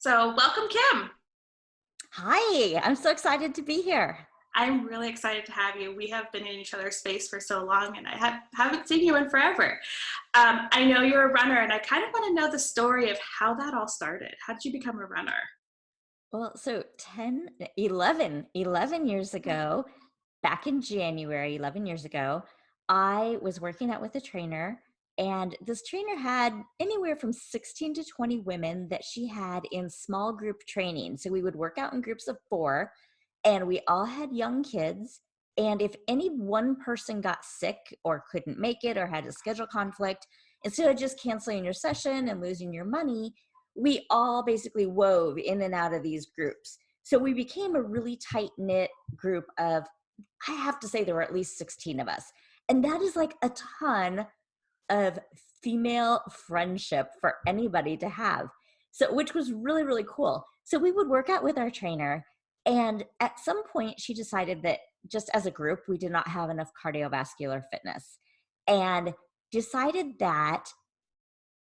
So welcome, Kim. Hi, I'm so excited to be here. I'm really excited to have you. We have been in each other's space for so long, and haven't seen you in forever. I know you're a runner, and I kind of want to know the story of how that all started. How did you become a runner? Well, so 11 years ago, back in January, 11 years ago, I was working out with a trainer, and this trainer had anywhere from 16 to 20 women that she had in small group training. So we would work out in groups of four, and we all had young kids. And if any one person got sick or couldn't make it or had a schedule conflict, instead of just canceling your session and losing your money, we all basically wove in and out of these groups. So we became a really tight knit group of, I have to say, there were at least 16 of us. And that is like a ton of female friendship for anybody to have. So, which was really, really cool. So we would work out with our trainer. And at some point, she decided that just as a group, we did not have enough cardiovascular fitness and decided that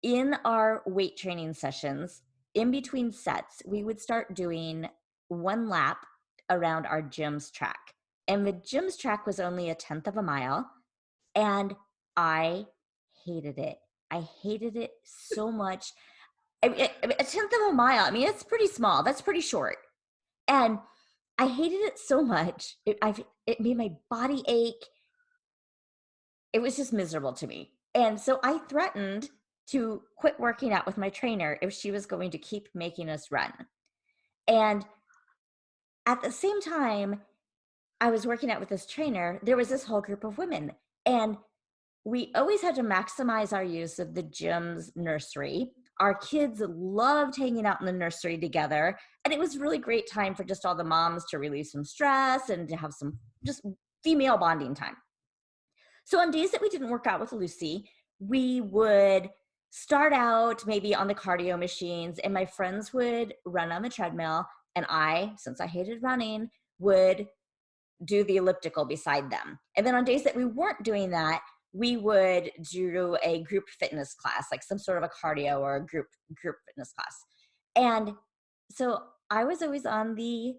in our weight training sessions, in between sets, we would start doing one lap around our gym's track. And the gym's track was only a tenth of a mile. And I hated it. I hated it so much. A tenth of a mile, I mean, it's pretty small. That's pretty short. And I hated it so much. It made my body ache. It was just miserable to me. And so I threatened to quit working out with my trainer if she was going to keep making us run. And at the same time, I was working out with this trainer, there was this whole group of women. And we always had to maximize our use of the gym's nursery. Our kids loved hanging out in the nursery together. And it was really great time for just all the moms to relieve some stress and to have some just female bonding time. So on days that we didn't work out with Lucy, we would start out maybe on the cardio machines, and my friends would run on the treadmill. And I, since I hated running, would do the elliptical beside them. And then on days that we weren't doing that, we would do a group fitness class, like some sort of a cardio or a group fitness class. And so I was always on the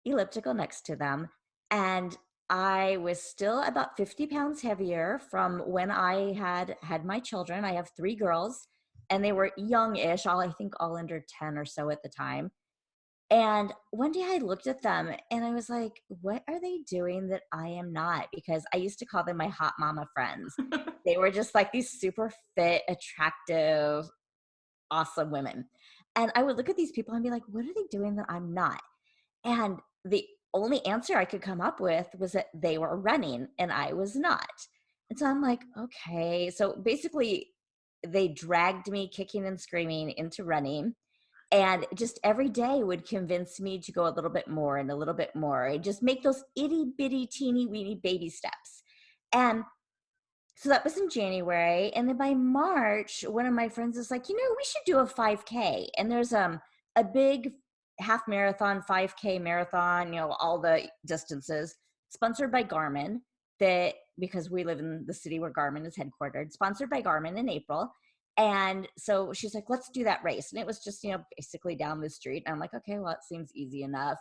elliptical next to them. And I was still about 50 pounds heavier from when I had my children. I have three girls, and they were young-ish, I think all under 10 or so at the time. And one day I looked at them and I was like, what are they doing that I am not? Because I used to call them my hot mama friends. They were just like these super fit, attractive, awesome women. And I would look at these people and be like, what are they doing that I'm not? And the only answer I could come up with was that they were running and I was not. And so I'm like, okay. So basically, they dragged me kicking and screaming into running, and just every day would convince me to go a little bit more and a little bit more and just make those itty bitty teeny weeny baby steps. And so that was in January. And then by March, one of my friends is like, we should do a 5K. And there's a big half marathon, 5K marathon, all the distances, sponsored by Garmin, that because we live in the city where Garmin is headquartered, sponsored by Garmin in April. And so she's like, let's do that race. And it was just, basically down the street. And I'm like, okay, well, it seems easy enough.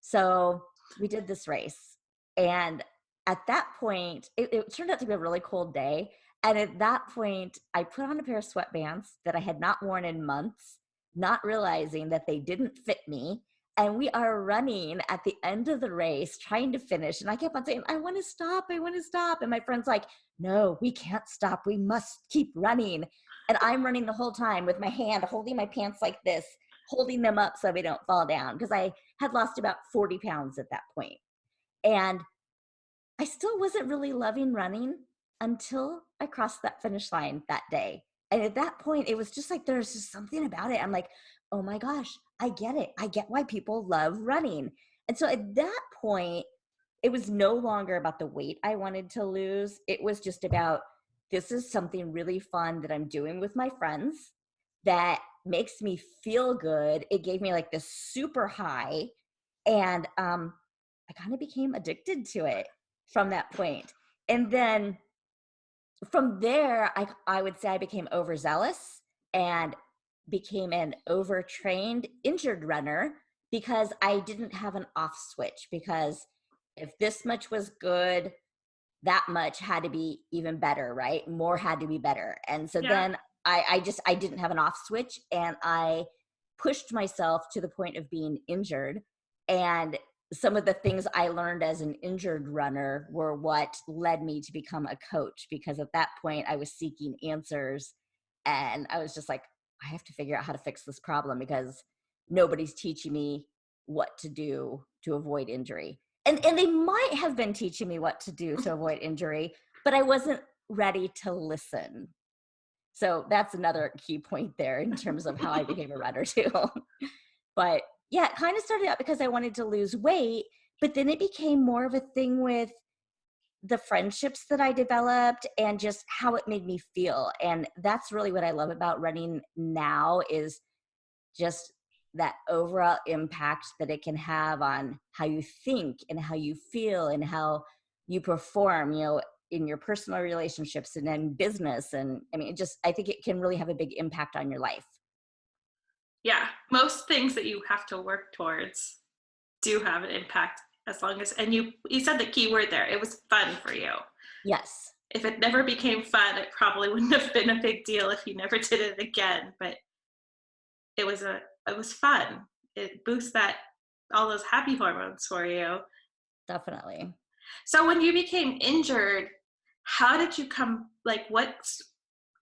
So we did this race. And at that point, it turned out to be a really cold day. And at that point, I put on a pair of sweatpants that I had not worn in months, not realizing that they didn't fit me. And we are running at the end of the race, trying to finish. And I kept on saying, I want to stop. I want to stop. And my friend's like, no, we can't stop. We must keep running. And I'm running the whole time with my hand holding my pants like this, holding them up so they don't fall down, because I had lost about 40 pounds at that point. And I still wasn't really loving running until I crossed that finish line that day. And at that point, it was just like, there's just something about it. I'm like, oh my gosh, I get it. I get why people love running. And so at that point, it was no longer about the weight I wanted to lose. It was just about, this is something really fun that I'm doing with my friends that makes me feel good. It gave me like this super high. And I kind of became addicted to it from that point. And then from there, I would say I became overzealous, and became an overtrained, injured runner because I didn't have an off switch. Because if this much was good, that much had to be even better, right? More had to be better. And so Yeah. then I didn't have an off switch, and I pushed myself to the point of being injured. And some of the things I learned as an injured runner were what led me to become a coach, because at that point I was seeking answers, and I was just like, I have to figure out how to fix this problem because nobody's teaching me what to do to avoid injury. And they might have been teaching me what to do to avoid injury, but I wasn't ready to listen. So that's another key point there in terms of how I became a runner too. But yeah, it kind of started out because I wanted to lose weight, but then it became more of a thing with the friendships that I developed and just how it made me feel. And that's really what I love about running now, is just that overall impact that it can have on how you think and how you feel and how you perform, in your personal relationships and then business. And I mean, I think it can really have a big impact on your life. Yeah. Most things that you have to work towards do have an impact, as long as, and you said the key word there, it was fun for you. Yes, If it never became fun, it probably wouldn't have been a big deal if you never did it again. But it was fun. It boosts that, all those happy hormones for you. definitely. So when you became injured, how did you come, like,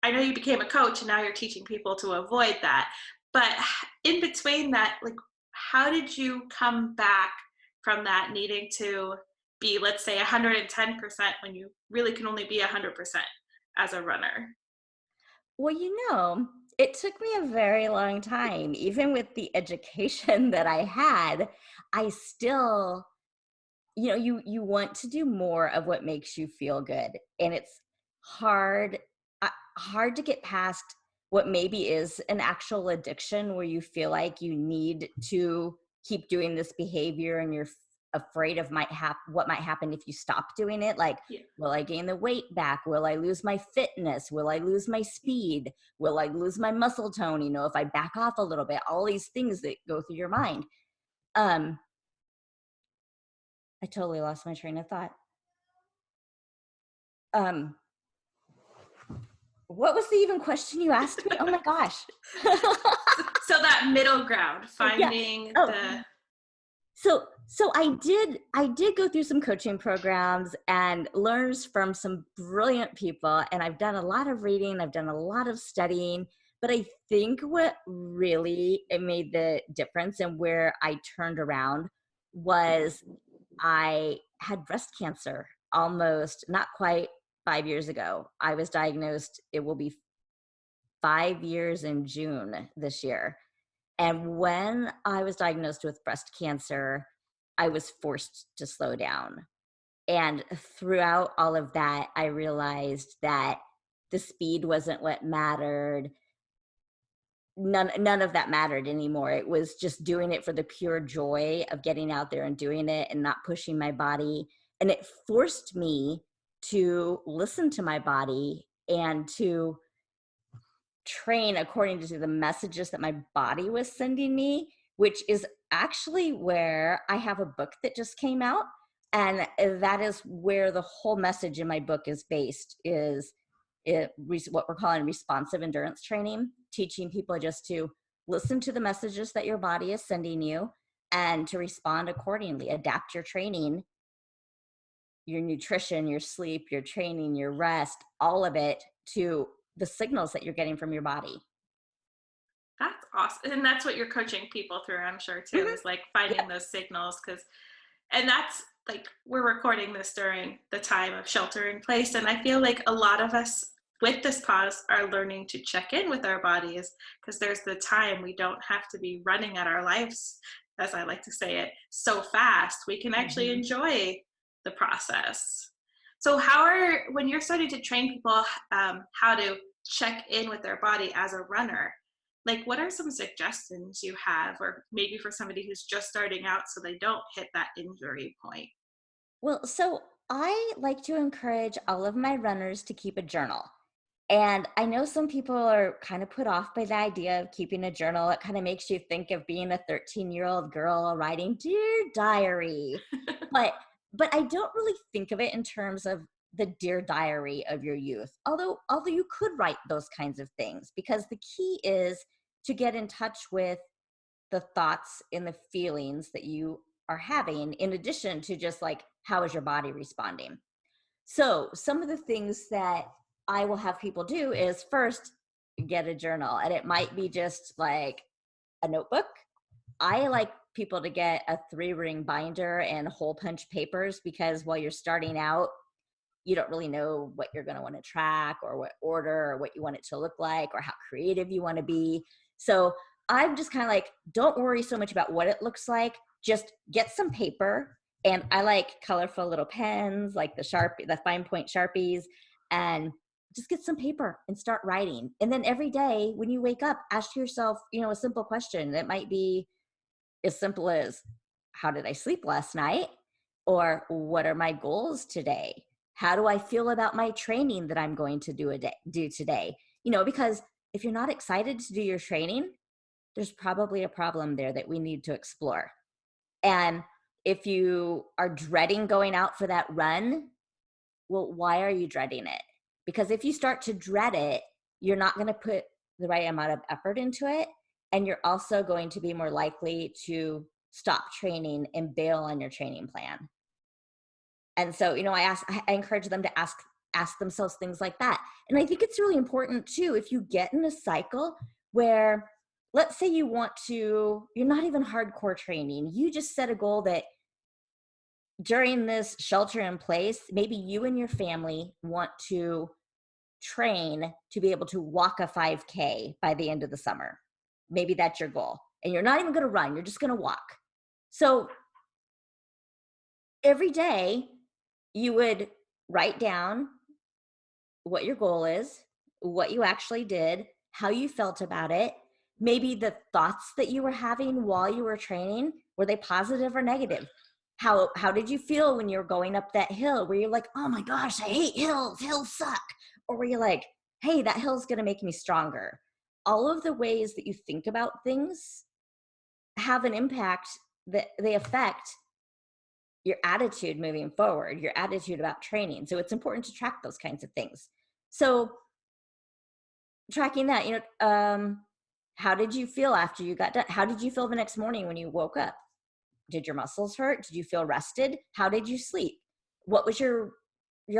I know you became a coach and now you're teaching people to avoid that, but in between that, like, how did you come back from that needing to be, let's say, 110% when you really can only be 100% as a runner? Well, it took me a very long time. Even with the education that I had, I still, you want to do more of what makes you feel good, and it's hard hard to get past what maybe is an actual addiction, where you feel like you need to keep doing this behavior, and you're afraid of what might happen if you stop doing it. Like, Yeah. will I gain the weight back? Will I lose my fitness? Will I lose my speed? Will I lose my muscle tone, if I back off a little bit? All these things that go through your mind. um I totally lost my train of thought. um What was the even question you asked me? Oh my gosh. So that middle ground, Yeah. finding Oh, the, so I did go through some coaching programs and learns from some brilliant people, and I've done a lot of reading, I've done a lot of studying, but I think what really it made the difference and where I turned around was I had breast cancer almost not quite 5 years ago. I was diagnosed, it will be 5 years in June this year. And when I was diagnosed with breast cancer, I was forced to slow down. And throughout all of that, I realized that the speed wasn't what mattered. None of that mattered anymore. It was just doing it for the pure joy of getting out there and doing it and not pushing my body. And it forced me to listen to my body and to train according to the messages that my body was sending me, which is actually where I have a book that just came out. And that is where the whole message in my book is based, what we're calling responsive endurance training, teaching people just to listen to the messages that your body is sending you and to respond accordingly, adapt your training, your nutrition, your sleep, your training, your rest, all of it to the signals that you're getting from your body. that's awesome. And that's what you're coaching people through, I'm sure, too, Mhm. is like Yeah. finding those signals. And that's like, we're recording this during the time of shelter in place. And I feel like a lot of us with this pause are learning to check in with our bodies, because there's the time we don't have to be running at our lives, as I like to say it, so fast. We can actually Mhm. enjoy the process. So, when you're starting to train people how to check in with their body as a runner, like, what are some suggestions you have, or maybe for somebody who's just starting out so they don't hit that injury point? Well, so I like to encourage all of my runners to keep a journal. And I know some people are kind of put off by the idea of keeping a journal. It kind of makes you think of being a 13-year-old girl writing Dear Diary. But but I don't really think of it in terms of the Dear Diary of your youth. Although you could write those kinds of things, because the key is to get in touch with the thoughts and the feelings that you are having, in addition to just like, how is your body responding? So, some of the things that I will have people do is first get a journal, and it might be just like a notebook. I like people to get a 3-ring binder and hole punch papers, because while you're starting out, you don't really know what you're going to want to track, or what order, or what you want it to look like, or how creative you want to be. So I'm just kind of like, don't worry so much about what it looks like. Just get some paper. And I like colorful little pens, like the fine point Sharpies, and just get some paper and start writing. And then every day when you wake up, ask yourself, a simple question that might be as simple as, how did I sleep last night? Or what are my goals today? How do I feel about my training that I'm going to do today? Because if you're not excited to do your training, there's probably a problem there that we need to explore. And if you are dreading going out for that run, well, why are you dreading it? Because if you start to dread it, you're not going to put the right amount of effort into it. And you're also going to be more likely to stop training and bail on your training plan. And so, I encourage them to ask themselves things like that. And I think it's really important too, if you get in a cycle where, let's say you're not even hardcore training, you just set a goal that during this shelter in place, maybe you and your family want to train to be able to walk a 5K by the end of the summer. Maybe that's your goal. And you're not even going to run, you're just going to walk. So every day you would write down what your goal is, what you actually did, how you felt about it, maybe the thoughts that you were having while you were training, were they positive or negative? How did you feel when you were going up that hill? Were you like, oh my gosh, I hate hills, hills suck? Or were you like, hey, that hill's going to make me stronger? All of the ways that you think about things have an impact, that they affect your attitude moving forward, your attitude about training. So it's important to track those kinds of things. So tracking that, how did you feel after you got done? How did you feel the next morning when you woke up? Did your muscles hurt? Did you feel rested? How did you sleep? What was your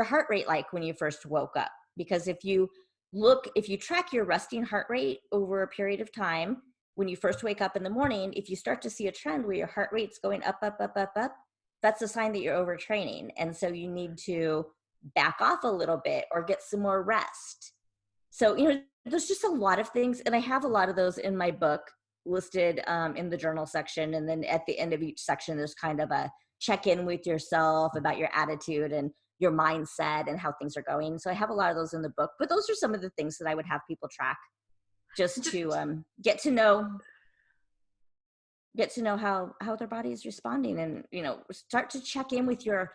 heart rate like when you first woke up? Because if you track your resting heart rate over a period of time, when you first wake up in the morning, if you start to see a trend where your heart rate's going up, up, up, up, up, that's a sign that you're overtraining. And so you need to back off a little bit or get some more rest. So, there's just a lot of things. And I have a lot of those in my book listed in the journal section. And then at the end of each section, there's kind of a check-in with yourself about your attitude and your mindset and how things are going. So I have a lot of those in the book, but those are some of the things that I would have people track, just to get to know how their body is responding, and start to check in with your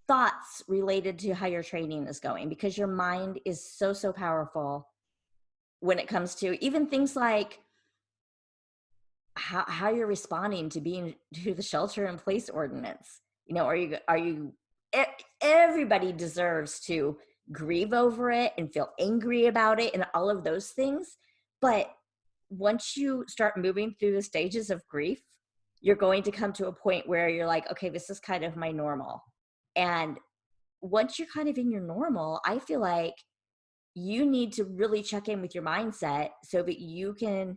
thoughts related to how your training is going, because your mind is so powerful when it comes to even things like how you're responding to the shelter in place ordinance. Everybody deserves to grieve over it and feel angry about it and all of those things. But once you start moving through the stages of grief, you're going to come to a point where you're like, okay, this is kind of my normal. And once you're kind of in your normal, I feel like you need to really check in with your mindset so that you can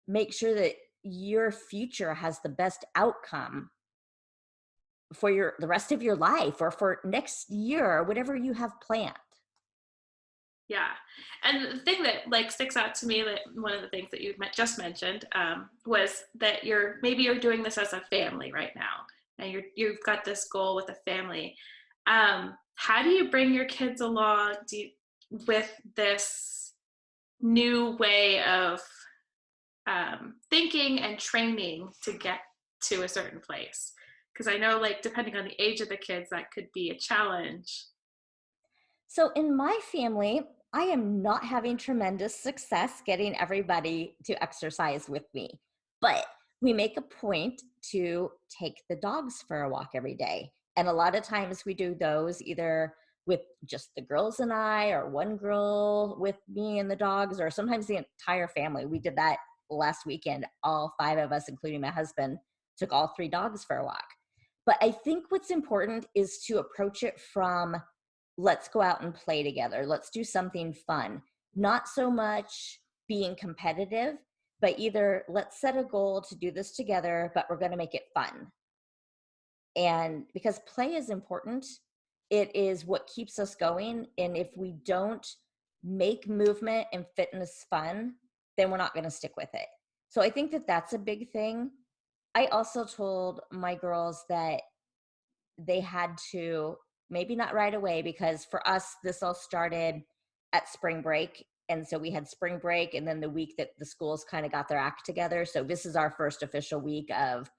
make sure that your future has the best outcome for the rest of your life, or for next year, or whatever you have planned. Yeah. And the thing that like sticks out to me, that one of the things that you just mentioned, was that you're doing this as a family right now, and you've got this goal with a family. How do you bring your kids along with this new way of thinking and training to get to a certain place? Because I know, like, depending on the age of the kids, that could be a challenge. So in my family, I am not having tremendous success getting everybody to exercise with me, but we make a point to take the dogs for a walk every day. And a lot of times we do those either with just the girls and I, or one girl with me and the dogs, or sometimes the entire family. We did that last weekend. All five of us, including my husband, took all three dogs for a walk. But I think what's important is to approach it from, let's go out and play together. Let's do something fun. Not so much being competitive, but either let's set a goal to do this together, but we're going to make it fun. And because play is important, it is what keeps us going. And if we don't make movement and fitness fun, then we're not going to stick with it. So I think that that's a big thing. I also told my girls that they had to, maybe not right away, because for us this all started at spring break, and so we had spring break and then the week that the schools kind of got their act together. So this is our first official week of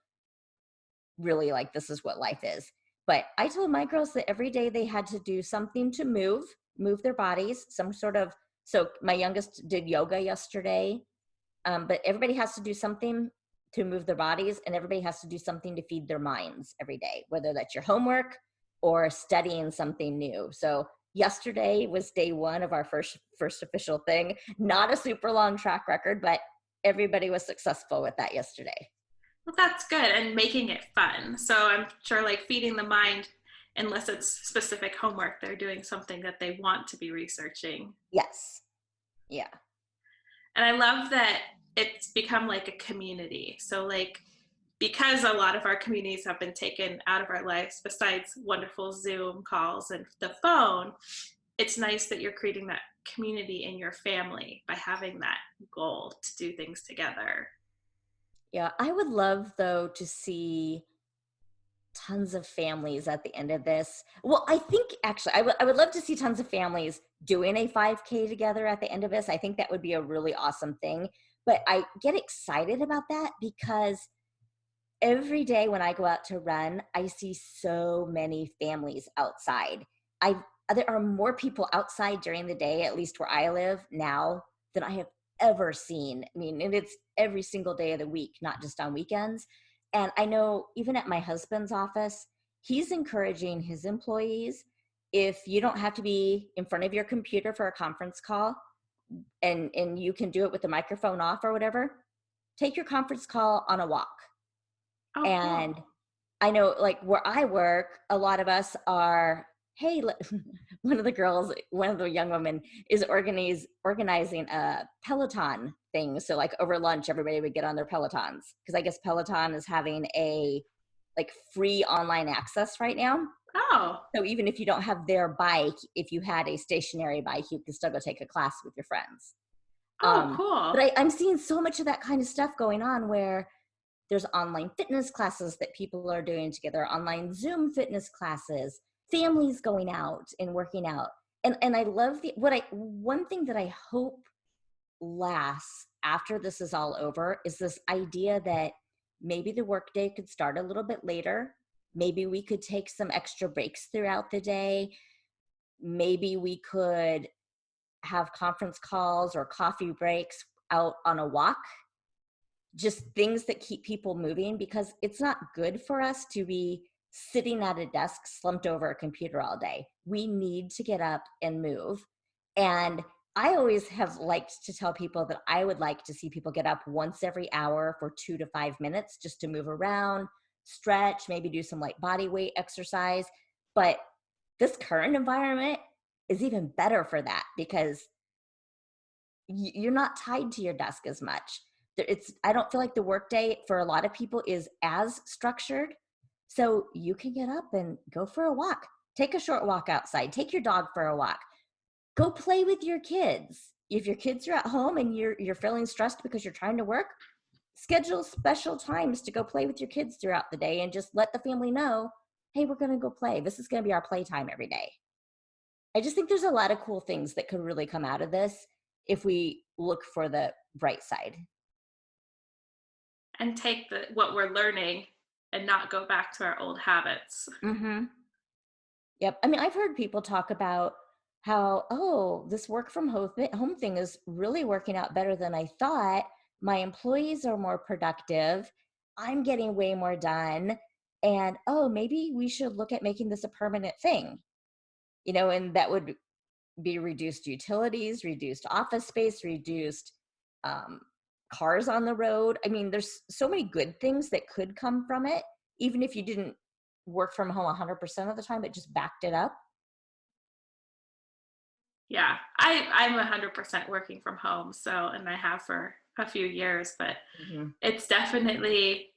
really, like, this is what life is. But I told my girls that every day they had to do something to move their bodies, some sort of, so my youngest did yoga yesterday. But everybody has to do something to move their bodies, and everybody has to do something to feed their minds every day, whether that's your homework or studying something new. So yesterday was day one of our first official thing. Not a super long track record, but everybody was successful with that yesterday. Well, that's good, and making it fun. So I'm sure, like, feeding the mind, unless it's specific homework, they're doing something that they want to be researching. Yes. Yeah. And I love that it's become like a community. So, like, because a lot of our communities have been taken out of our lives, besides wonderful Zoom calls and the phone, it's nice that you're creating that community in your family by having that goal to do things together. Yeah. I would love, though, to see tons of families at the end of this. Well, I think actually I would love to see tons of families doing a 5K together at the end of this. I think that would be a really awesome thing. But I get excited about that because every day when I go out to run, I see so many families outside. I There are more people outside during the day, at least where I live now, than I have ever seen. I mean, and it's every single day of the week, not just on weekends. And I know even at my husband's office, he's encouraging his employees, if you don't have to be in front of your computer for a conference call, and you can do it with the microphone off or whatever, take your conference call on a walk. Oh, cool. And I know, like, where I work, a lot of us are, hey, one of the girls, one of the young women is organizing a Peloton thing. So, like, over lunch, everybody would get on their Pelotons, because I guess Peloton is having a, like, free online access right now. Oh, So even if you don't have their bike, if you had a stationary bike, you can still go take a class with your friends. oh, But cool. I'm seeing so much of that kind of stuff going on, where there's online fitness classes that people are doing together, online Zoom fitness classes, families going out and working out. And I love one thing that I hope lasts after this is all over is this idea that maybe the workday could start a little bit later. Maybe we could take some extra breaks throughout the day. Maybe we could have conference calls or coffee breaks out on a walk, just things that keep people moving, because it's not good for us to be sitting at a desk slumped over a computer all day. We need to get up and move. And I always have liked to tell people that I would like to see people get up once every hour for 2 to 5 minutes just to move around, stretch, maybe do some light body weight exercise. But this current environment is even better for that, because you're not tied to your desk as much. I don't feel like the workday for a lot of people is as structured. So you can get up and go for a walk, take a short walk outside, take your dog for a walk, go play with your kids. If your kids are at home and you're feeling stressed because you're trying to work, schedule special times to go play with your kids throughout the day, and just let the family know, hey, we're going to go play. This is going to be our playtime every day. I just think there's a lot of cool things that could really come out of this if we look for the bright side. And take what we're learning and not go back to our old habits. Mm-hmm. Yep. I mean, I've heard people talk about how, oh, this work from home thing is really working out better than I thought. My employees are more productive. I'm getting way more done. And oh, maybe we should look at making this a permanent thing, and that would be reduced utilities, reduced office space, reduced um, cars on the road. I mean, there's so many good things that could come from it, even if you didn't work from home 100% of the time, it just backed it up. Yeah, I'm 100% working from home, so, and I have for a few years, but Mhm. it's definitely,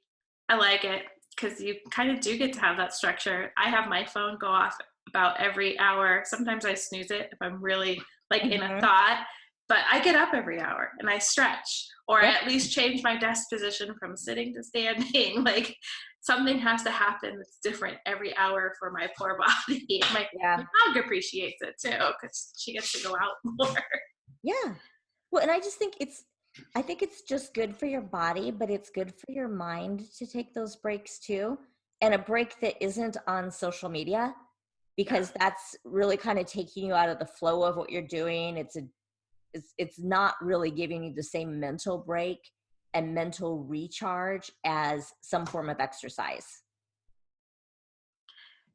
I like it because you kind of do get to have that structure. I have my phone go off about every hour. Sometimes I snooze it if I'm really like in a Mhm. thought, but I get up every hour and I stretch, or I Yep. at least change my desk position from sitting to standing. Like something has to happen that's different every hour for my poor body. My Yeah. dog appreciates it too because she gets to go out more. Yeah. Well, and I think it's just good for your body, but it's good for your mind to take those breaks too. And a break that isn't on social media, Yeah. because that's really kind of taking you out of the flow of what you're doing. It's not really giving you the same mental break and mental recharge as some form of exercise.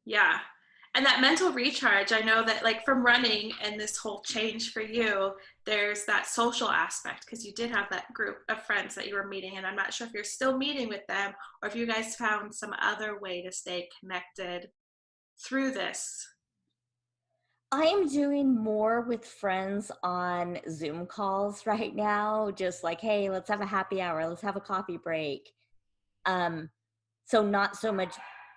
Yeah. And that mental recharge, I know that like from running and this whole change for you, there's that social aspect because you did have that group of friends that you were meeting. And I'm not sure if you're still meeting with them or if you guys found some other way to stay connected through this. I am doing more with friends on Zoom calls right now, just like, hey, let's have a happy hour, let's have a coffee break. Um, so not so much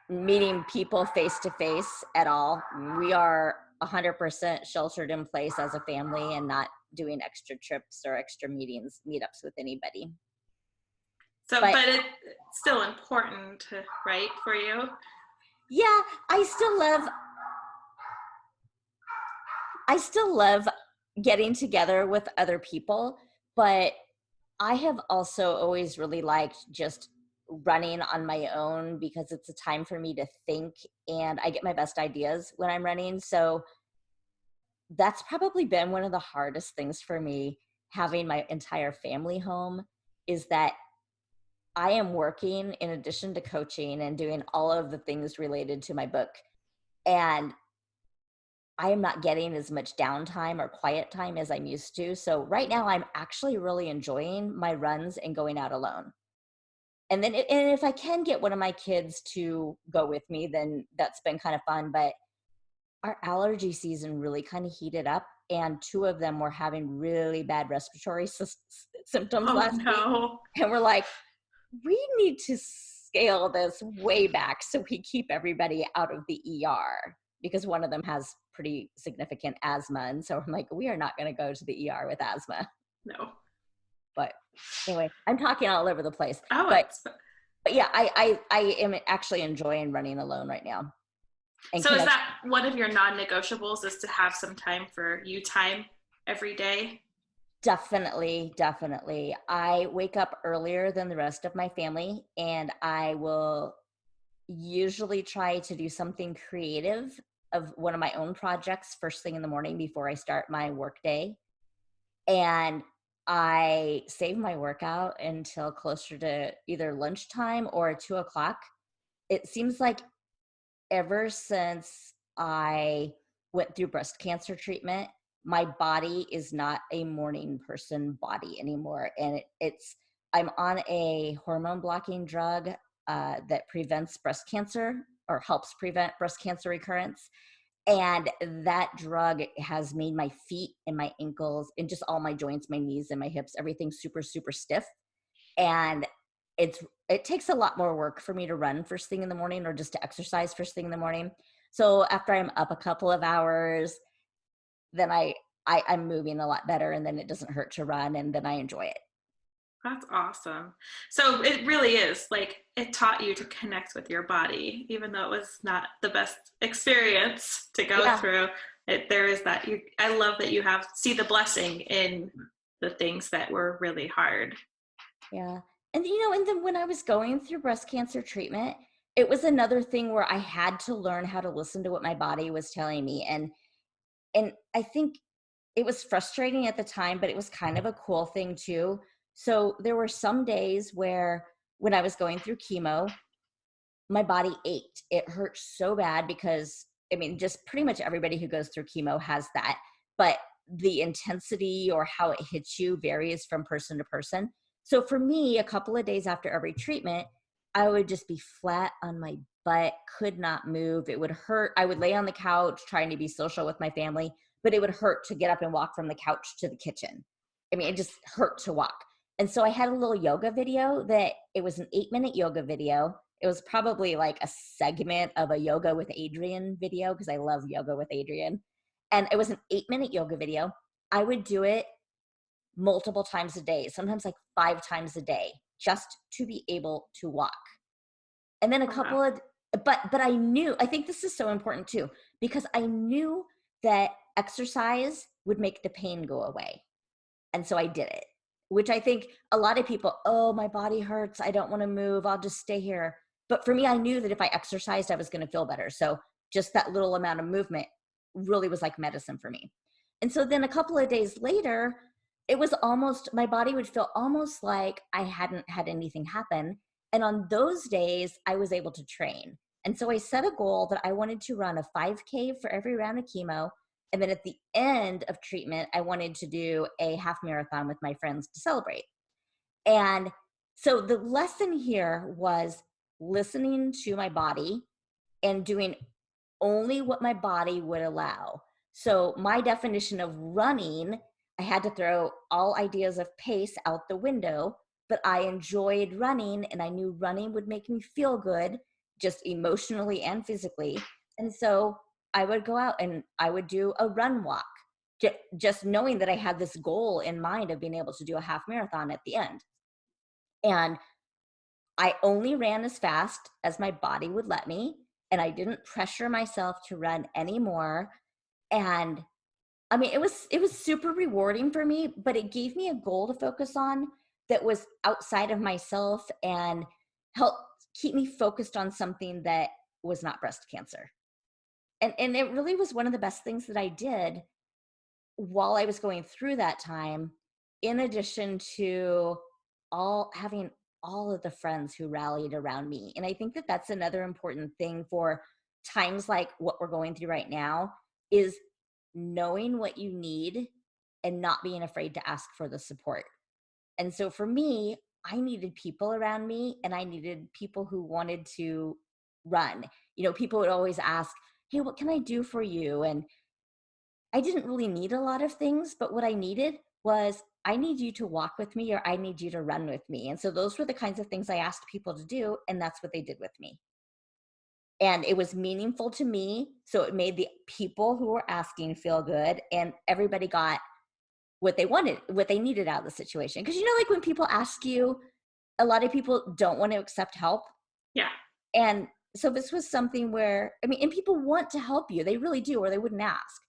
meeting people face to face at all. We are 100% sheltered in place as a family and not doing extra trips or extra meetups with anybody. So, But but it's still important to write for you. yeah, I still love getting together with other people, but I have also always really liked just running on my own because it's a time for me to think and I get my best ideas when I'm running. So that's probably been one of the hardest things for me having my entire family home is that I am working in addition to coaching and doing all of the things related to my book. And I am not getting as much downtime or quiet time as I'm used to. So right now I'm actually really enjoying my runs and going out alone. And if I can get one of my kids to go with me, then that's been kind of fun. But our allergy season really kind of heated up, and two of them were having really bad respiratory symptoms Oh last week. no. And we're like, we need to scale this way back so we keep everybody out of the ER because one of them has pretty significant asthma. And so I'm like, we are not going to go to the ER with asthma. No. But anyway, I'm talking all over the place. Oh, But it's but yeah, I am actually enjoying running alone right now and so is connect. that one of your non-negotiables is to have some time for you time every day? Definitely, definitely. I wake up earlier than the rest of my family, and I will usually try to do something creative of one of my own projects first thing in the morning before I start my work day. And I save my workout until closer to either lunchtime or 2 o'clock. It seems like ever since I went through breast cancer treatment, my body is not a morning person body anymore. And I'm on a hormone blocking drug that prevents breast cancer or helps prevent breast cancer recurrence. And that drug has made my feet and my ankles and just all my joints, my knees and my hips, everything super, super stiff. And it takes a lot more work for me to run first thing in the morning or just to exercise first thing in the morning. So after I'm up a couple of hours, then I'm moving a lot better and then it doesn't hurt to run and then I enjoy it. That's awesome. So it really is like it taught you to connect with your body, even though it was not the best experience to go Yeah. through. There is that. I love that you have see the blessing in the things that were really hard. Yeah. And then when I was going through breast cancer treatment, it was another thing where I had to learn how to listen to what my body was telling me. And And I think it was frustrating at the time, but it was kind of a cool thing too. So there were some days where when I was going through chemo, my body ached. It hurt so bad because, I mean, just pretty much everybody who goes through chemo has that, but the intensity or how it hits you varies from person to person. So for me, a couple of days after every treatment, I would just be flat on my butt, could not move. It would hurt. I would lay on the couch trying to be social with my family, but it would hurt to get up and walk from the couch to the kitchen. I mean, it just hurt to walk. And so I had a little yoga video that it was an 8-minute yoga video. It was probably like a segment of a yoga with Adriene video because I love yoga with Adriene. And it was an 8-minute yoga video. I would do it multiple times a day, sometimes like 5 times a day, just to be able to walk. And then a Oh, wow. couple of, but I knew, I think this is so important too, because I knew that exercise would make the pain go away. And so I did it, which I think a lot of people, oh, my body hurts. I don't want to move. I'll just stay here. But for me, I knew that if I exercised, I was going to feel better. So just that little amount of movement really was like medicine for me. And so then a couple of days later, it was almost, my body would feel almost like I hadn't had anything happen. And on those days, I was able to train. And so I set a goal that I wanted to run a 5K for every round of chemo. And then at the end of treatment, I wanted to do a half marathon with my friends to celebrate. And so the lesson here was listening to my body and doing only what my body would allow. So my definition of running, I had to throw all ideas of pace out the window, but I enjoyed running and I knew running would make me feel good, just emotionally and physically. And so I would go out and I would do a run walk, just knowing that I had this goal in mind of being able to do a half marathon at the end. And I only ran as fast as my body would let me, and I didn't pressure myself to run anymore. And I mean, it was super rewarding for me, but it gave me a goal to focus on that was outside of myself and helped keep me focused on something that was not breast cancer. And it really was one of the best things that I did while I was going through that time, in addition to all having all of the friends who rallied around me. And I think that that's another important thing for times like what we're going through right now is knowing what you need and not being afraid to ask for the support. And so for me, I needed people around me and I needed people who wanted to run. You know, people would always ask, "Hey, what can I do for you?" And I didn't really need a lot of things, but what I needed was, I need you to walk with me or I need you to run with me. And so those were the kinds of things I asked people to do, and that's what they did with me. And it was meaningful to me, so it made the people who were asking feel good, and everybody got what they wanted, what they needed out of the situation. Because, you know, like when people ask you, a lot of people don't want to accept help. Yeah. And so this was something where, I mean, and people want to help you. They really do, or they wouldn't ask.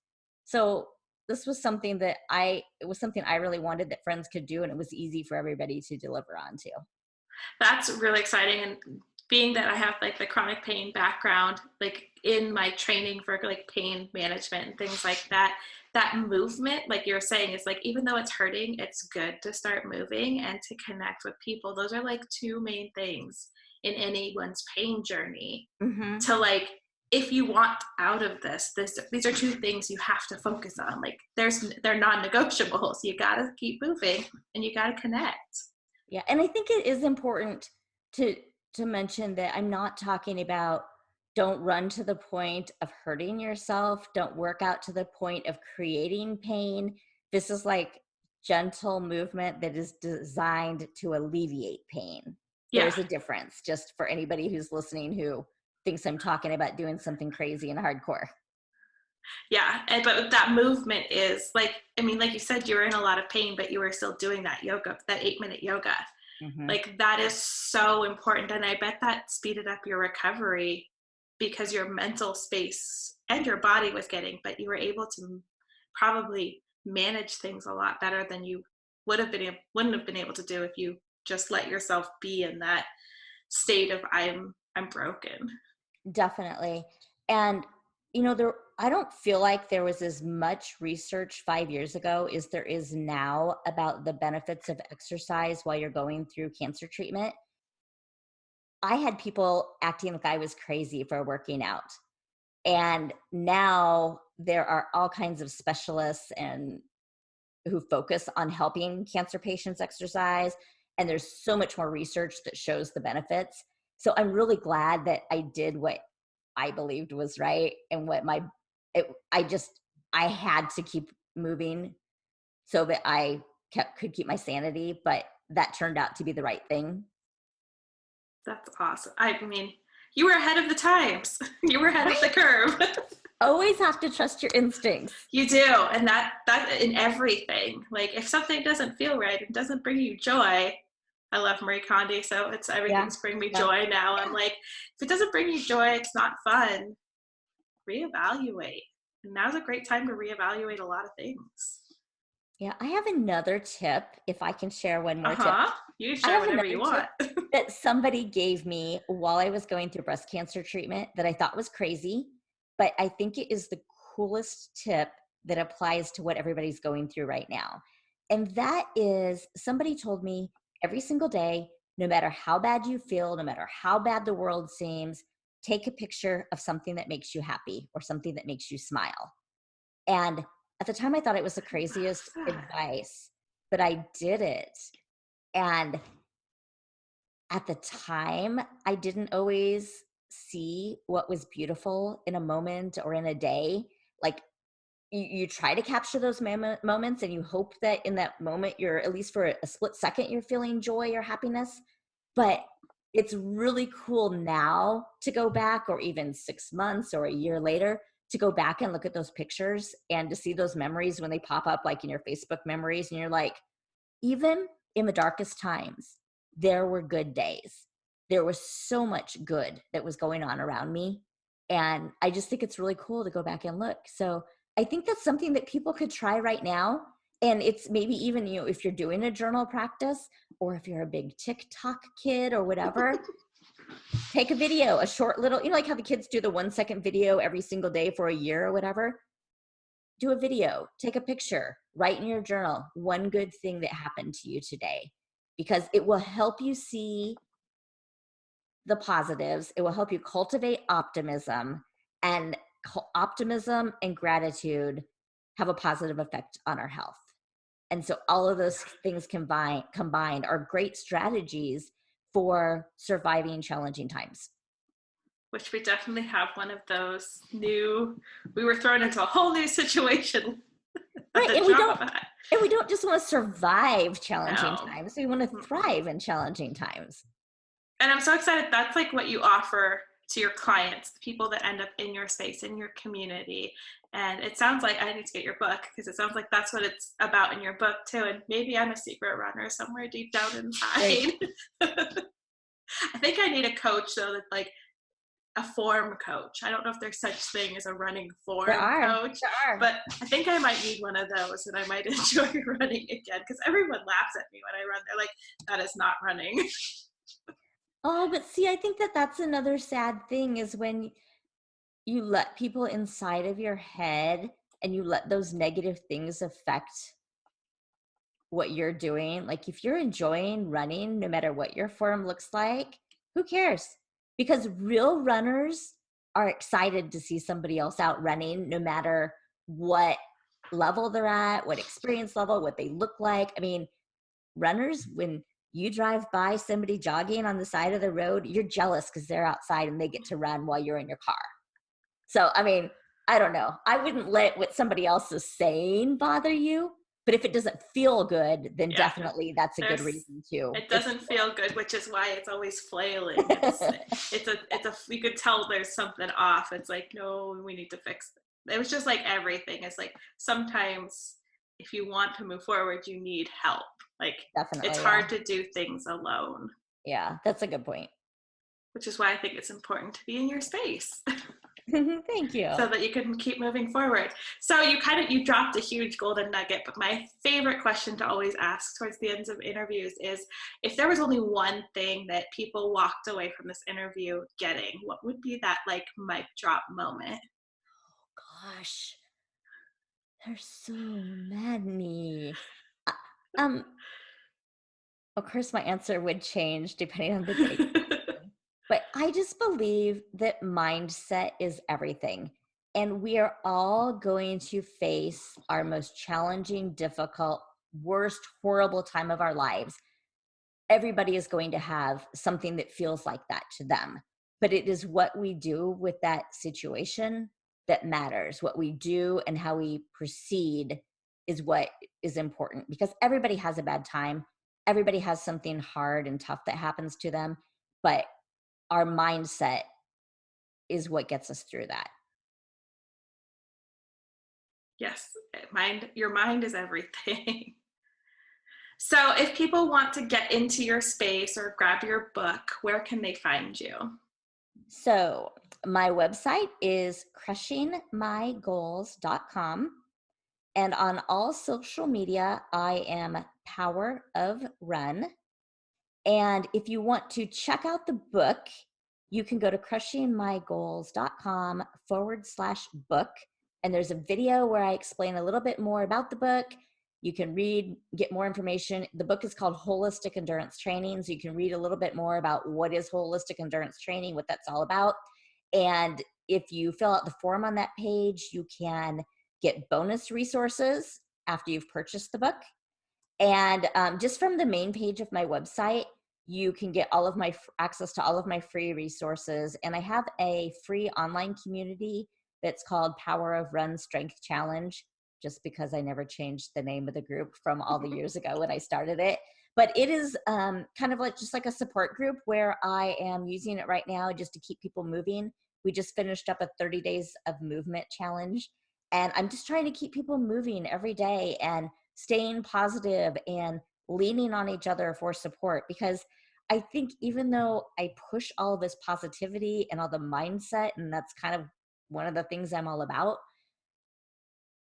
So this was something that it was something I really wanted that friends could do, and it was easy for everybody to deliver on to. That's really exciting. And being that I have like the chronic pain background, like in my training for like pain management and things like that, that movement, like you were saying, is like, even though it's hurting, it's good to start moving and to connect with people. Those are like two main things in anyone's pain journey. Hmm. To like, if you want out of this, these are two things you have to focus on. Like they're non-negotiable. So you gotta keep moving and you gotta connect. Yeah, and I think it is important to mention that I'm not talking about don't run to the point of hurting yourself, don't work out to the point of creating pain. This is like gentle movement that is designed to alleviate pain. Yeah. There's a difference, just for anybody who's listening who thinks I'm talking about doing something crazy and hardcore. Yeah, but that movement is like, I mean, like you said, you were in a lot of pain, but you were still doing that yoga, that 8-minute yoga. Hmm. Like that is so important. And I bet that speeded up your recovery because your mental space and your body was getting, but you were able to probably manage things a lot better than you wouldn't have been able to do if you just let yourself be in that state of I'm broken. Definitely. And I don't feel like there was as much research 5 years ago as there is now about the benefits of exercise while you're going through cancer treatment. I had people acting like I was crazy for working out. And now there are all kinds of specialists and who focus on helping cancer patients exercise. And there's so much more research that shows the benefits. So I'm really glad that I did what I believed was right and what I had to keep moving so that could keep my sanity, but that turned out to be the right thing. That's awesome. I mean, you were ahead of the times. You were ahead of the curve. Always have to trust your instincts. You do, and that in everything. Like if something doesn't feel right and doesn't bring you joy, I love Marie Kondo, so it's everything's bring me joy now. I'm like, if it doesn't bring you joy, it's not fun. Reevaluate. And now's a great time to reevaluate a lot of things. Yeah, I have another tip, if I can share one more tip. You share whatever you want. That somebody gave me while I was going through breast cancer treatment that I thought was crazy, but I think it is the coolest tip that applies to what everybody's going through right now. And that is, somebody told me every single day, no matter how bad you feel, no matter how bad the world seems, take a picture of something that makes you happy or something that makes you smile. And at the time I thought it was the craziest advice, but I did it. And at the time, I didn't always see what was beautiful in a moment or in a day. Like you try to capture those moments and you hope that in that moment you're, at least for a split second, you're feeling joy or happiness. But it's really cool now to go back, or even 6 months or a year later, to go back and look at those pictures and to see those memories when they pop up like in your Facebook memories, and you're like, even in the darkest times, there were good days. There was so much good that was going on around me. And I just think it's really cool to go back and look. So I think that's something that people could try right now. And it's maybe even, if you're doing a journal practice, or if you're a big TikTok kid or whatever, take a video, a short little, like how the kids do the 1-second video every single day for a year or whatever. Do a video, take a picture, write in your journal one good thing that happened to you today, because it will help you see the positives. It will help you cultivate optimism, and optimism and gratitude have a positive effect on our health. And so all of those things combined are great strategies for surviving challenging times. Which we definitely have one of those we were thrown into a whole new situation. Right, and we don't just want to survive challenging times. We want to thrive in challenging times. And I'm so excited. That's like what you offer to your clients, the people that end up in your space, in your community. And it sounds like I need to get your book, because it sounds like that's what it's about in your book too. And maybe I'm a secret runner somewhere deep down inside. I think I need a coach though, that like a form coach. I don't know if there's such thing as a running form coach, but I think I might need one of those, and I might enjoy running again, because everyone laughs at me when I run. They're like, that is not running. Oh, but see, I think that's another sad thing, is when you let people inside of your head and you let those negative things affect what you're doing. Like if you're enjoying running, no matter what your form looks like, who cares? Because real runners are excited to see somebody else out running, no matter what level they're at, what experience level, what they look like. I mean, runners, when you drive by somebody jogging on the side of the road, you're jealous because they're outside and they get to run while you're in your car. So, I mean, I don't know. I wouldn't let what somebody else is saying bother you. But if it doesn't feel good, then definitely that's a good reason too. It doesn't feel good, which is why it's always flailing. You could tell there's something off. It's like, no, we need to fix it. It was just like everything. It's like sometimes if you want to move forward, you need help. Like it's hard to do things alone. Yeah, that's a good point. Which is why I think it's important to be in your space. Thank you. So that you can keep moving forward. So you dropped a huge golden nugget, but my favorite question to always ask towards the ends of interviews is, if there was only one thing that people walked away from this interview getting, what would be that like mic drop moment? gosh, there's so many. Uh, Um, of course, my answer would change depending on the day. But I just believe that mindset is everything. And we are all going to face our most challenging, difficult, worst, horrible time of our lives. Everybody is going to have something that feels like that to them. But it is what we do with that situation that matters. What we do and how we proceed is what is important, because everybody has a bad time. Everybody has something hard and tough that happens to them. But our mindset is what gets us through that. Yes, your mind is everything. So if people want to get into your space or grab your book, where can they find you? So, my website is crushingmygoals.com. And on all social media, I am Power of Run. And if you want to check out the book, you can go to crushingmygoals.com/book. And there's a video where I explain a little bit more about the book. You can read, get more information. The book is called Holistic Endurance Training. So you can read a little bit more about what is holistic endurance training, what that's all about. And if you fill out the form on that page, you can get bonus resources after you've purchased the book. And just from the main page of my website, you can get all of my access to all of my free resources. And I have a free online community that's called Power of Run Strength Challenge, just because I never changed the name of the group from all the years ago when I started it. But it is kind of like just like a support group where I am using it right now just to keep people moving. We just finished up a 30 days of movement challenge. And I'm just trying to keep people moving every day and staying positive and leaning on each other for support, because I think even though I push all this positivity and all the mindset, and that's kind of one of the things I'm all about,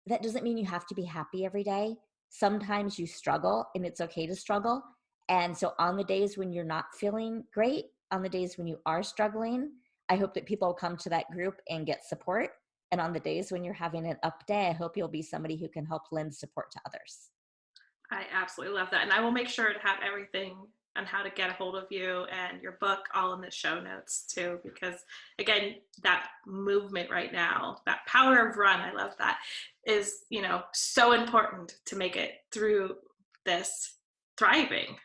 that doesn't mean you have to be happy every day. Sometimes you struggle, and it's okay to struggle. And so on the days when you're not feeling great, on the days when you are struggling, I hope that people will come to that group and get support. And on the days when you're having an up day, I hope you'll be somebody who can help lend support to others. I absolutely love that. And I will make sure to have everything on how to get a hold of you and your book all in the show notes too, because again, that movement right now, that power of run, I love that, is, so important to make it through this thriving.